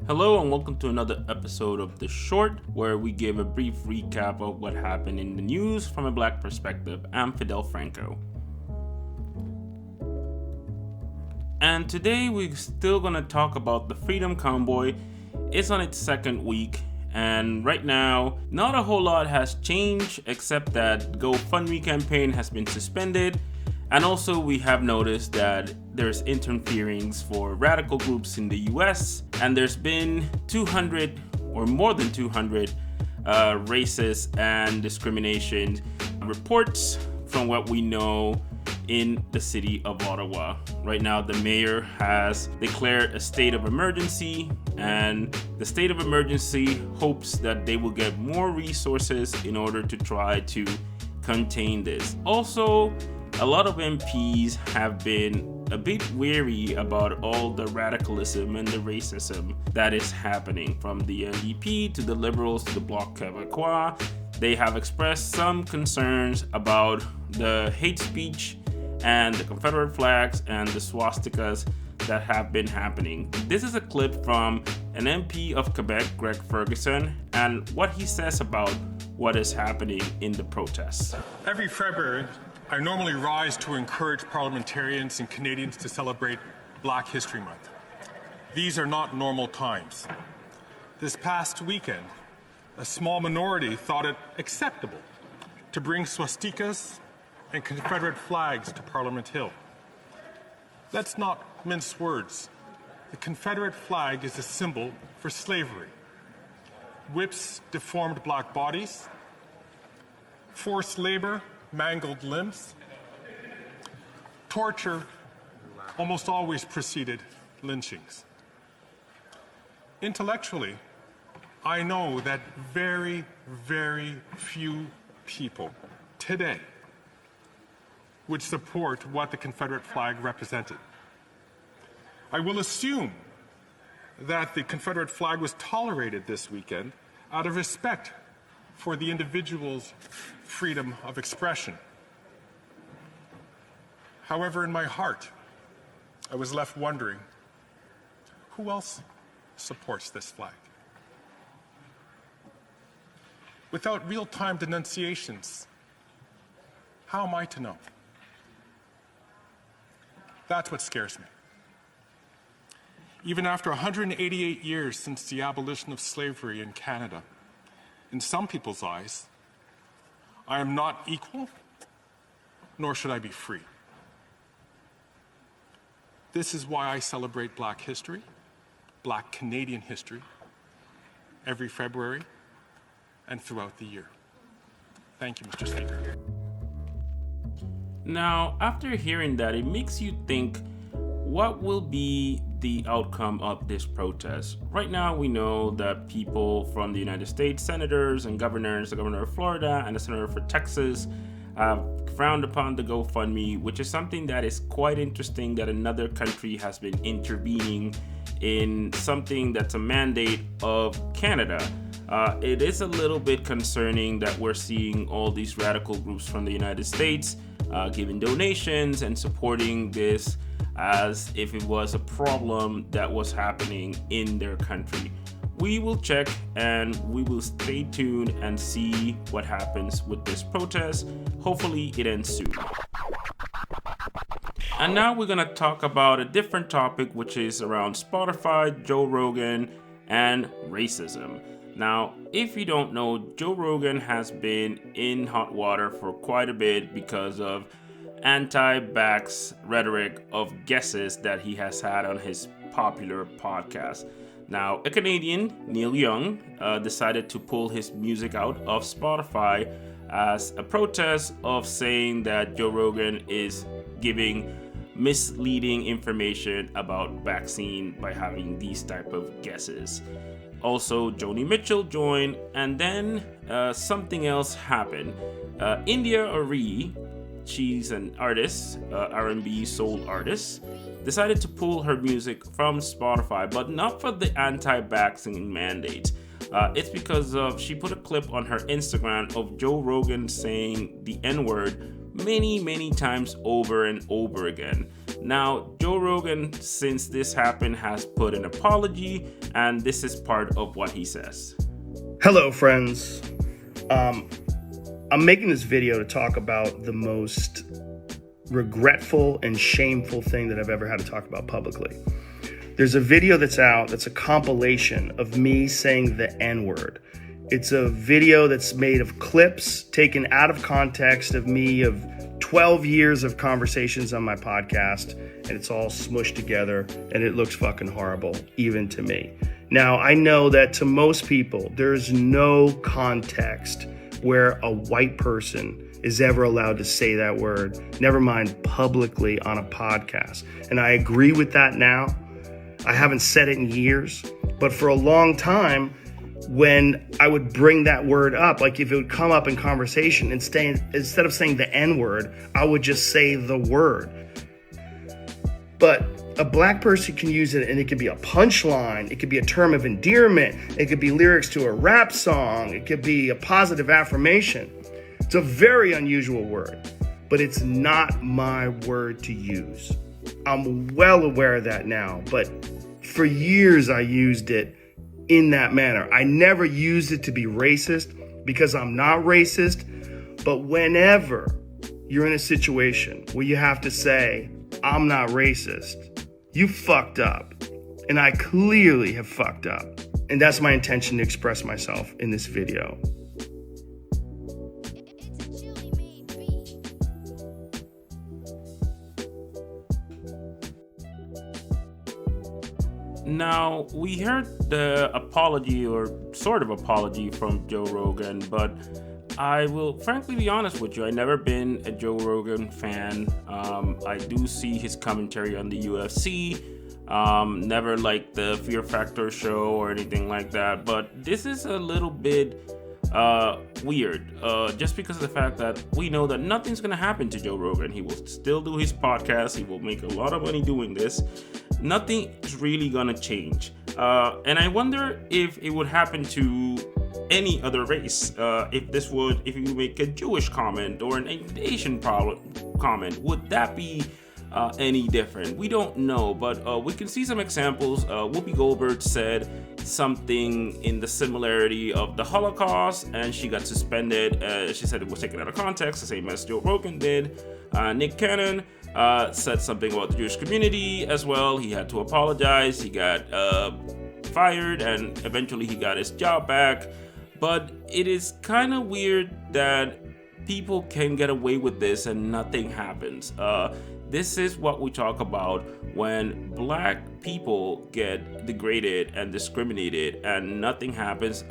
Hello and welcome to another episode of The Short, where we give a brief recap of what happened in the news from a black perspective. I'm Fidel Franco. And today we're still going to talk about the Freedom Convoy. It's on its second week, and right now, not a whole lot has changed except that GoFundMe campaign has been suspended. And also we have noticed that there's interference for radical groups in the US, and there's been 200 or more than 200 racist and discrimination reports from what we know in the city of Ottawa. Right now, the mayor has declared a state of emergency, and the state of emergency hopes that they will get more resources in order to try to contain this. Also, a lot of MPs have been a bit wary about all the radicalism and the racism that is happening, from the NDP to the Liberals to the Bloc Québécois. They have expressed some concerns about the hate speech and the Confederate flags and the swastikas that have been happening. This is a clip from an MP of Quebec, Greg Ferguson, and what he says about what is happening in the protests. Every February, I normally rise to encourage parliamentarians and Canadians to celebrate Black History Month. These are not normal times. This past weekend, a small minority thought it acceptable to bring swastikas and Confederate flags to Parliament Hill. Let's not mince words. The Confederate flag is a symbol for slavery. Whips deformed black bodies, forced labor, mangled limbs. Torture almost always preceded lynchings. Intellectually, I know that very, very few people today would support what the Confederate flag represented. I will assume that the Confederate flag was tolerated this weekend out of respect for the individual's freedom of expression. However, in my heart, I was left wondering, who else supports this flag? Without real-time denunciations, how am I to know? That's what scares me. Even after 188 years since the abolition of slavery in Canada, in some people's eyes, I am not equal, nor should I be free. This is why I celebrate Black history, Black Canadian history, every February and throughout the year. Thank you, Mr. Speaker. Now, after hearing that, it makes you think, what will be the outcome of this protest? Right now, we know that people from the United States, senators and governors, the governor of Florida and the senator for Texas, have frowned upon the GoFundMe, which is something that is quite interesting, that another country has been intervening in something that's a mandate of Canada. It is a little bit concerning that we're seeing all these radical groups from the United States giving donations and supporting this as if it was a problem that was happening in their country. We will check and we will stay tuned and see what happens with this protest. Hopefully it ends soon. And now we're going to talk about a different topic, which is around Spotify, Joe Rogan, and racism. Now, if you don't know, Joe Rogan has been in hot water for quite a bit because of anti-vax rhetoric of guesses that he has had on his popular podcast. Now, a Canadian, Neil Young, decided to pull his music out of Spotify as a protest of saying that Joe Rogan is giving misleading information about vaccine by having these type of guesses. Also, Joni Mitchell joined, and then something else happened. India Arie, she's an artist, R&B soul artist, decided to pull her music from Spotify, but not for the anti-vaccine mandate. It's because she put a clip on her Instagram of Joe Rogan saying the N-word many times over and over again. Now, Joe Rogan, since this happened, has put an apology, and this is part of what he says. Hello, friends. I'm making this video to talk about the most regretful and shameful thing that I've ever had to talk about publicly. There's a video that's out that's a compilation of me saying the N-word. It's a video that's made of clips taken out of context of me of 12 years of conversations on my podcast, and it's all smushed together, and it looks fucking horrible, even to me. Now, I know that to most people, there's no context where a white person is ever allowed to say that word, never mind publicly on a podcast. And I agree with that now. I haven't said it in years, but for a long time, when I would bring that word up, like if it would come up in conversation, instead of saying the N-word, I would just say the word. But a black person can use it, and it could be a punchline, it could be a term of endearment, it could be lyrics to a rap song, it could be a positive affirmation. It's a very unusual word, but it's not my word to use. I'm well aware of that now, but for years I used it in that manner. I never used it to be racist because I'm not racist, but whenever you're in a situation where you have to say, I'm not racist, you fucked up. And I clearly have fucked up. And that's my intention to express myself in this video. Now, we heard the apology or sort of apology from Joe Rogan, but I will frankly be honest with you. I've never been a Joe Rogan fan. I do see his commentary on the UFC. Never liked the Fear Factor show or anything like that, but this is a little bit weird, just because of the fact that we know that nothing's gonna happen to Joe Rogan. He will still do his podcast. He will make a lot of money doing this. Nothing is really gonna change, and I wonder if it would happen to any other race. If you make a Jewish comment or an Asian comment, would that be any different? We don't know, but we can see some examples. Whoopi Goldberg said something in the similarity of the Holocaust, and she got suspended. She said it was taken out of context, the same as Joe Rogan did. Nick Cannon said something about the Jewish community as well. He had to apologize. He got fired, and eventually he got his job back. But it is kind of weird that people can get away with this and nothing happens. This is what we talk about when black people get degraded and discriminated and nothing happens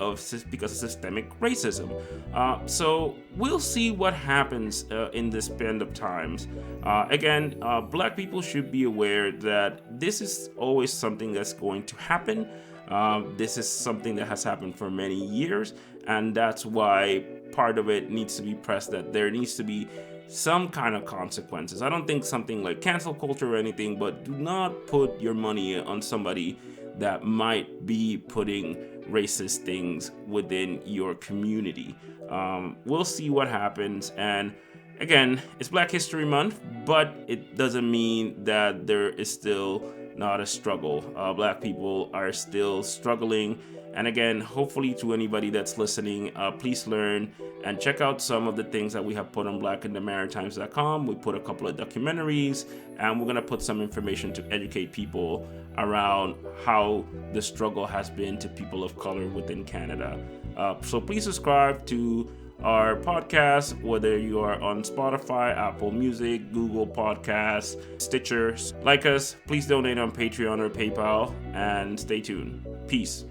because of systemic racism. So we'll see what happens in this span of times. Again, black people should be aware that this is always something that's going to happen. This is something that has happened for many years, and that's why part of it needs to be pressed, that there needs to be some kind of consequences. I don't think something like cancel culture or anything, but do not put your money on somebody that might be putting racist things within your community. We'll see what happens. And again, it's Black History Month, but it doesn't mean that there is still not a struggle. Black people are still struggling. And again, hopefully to anybody that's listening, please learn and check out some of the things that we have put on blackinthemaritimes.com. We put a couple of documentaries, and we're going to put some information to educate people around how the struggle has been to people of color within Canada. So please subscribe to our podcast, whether you are on Spotify, Apple Music, Google Podcasts, Stitcher. Like us, please donate on Patreon or PayPal, and stay tuned. Peace.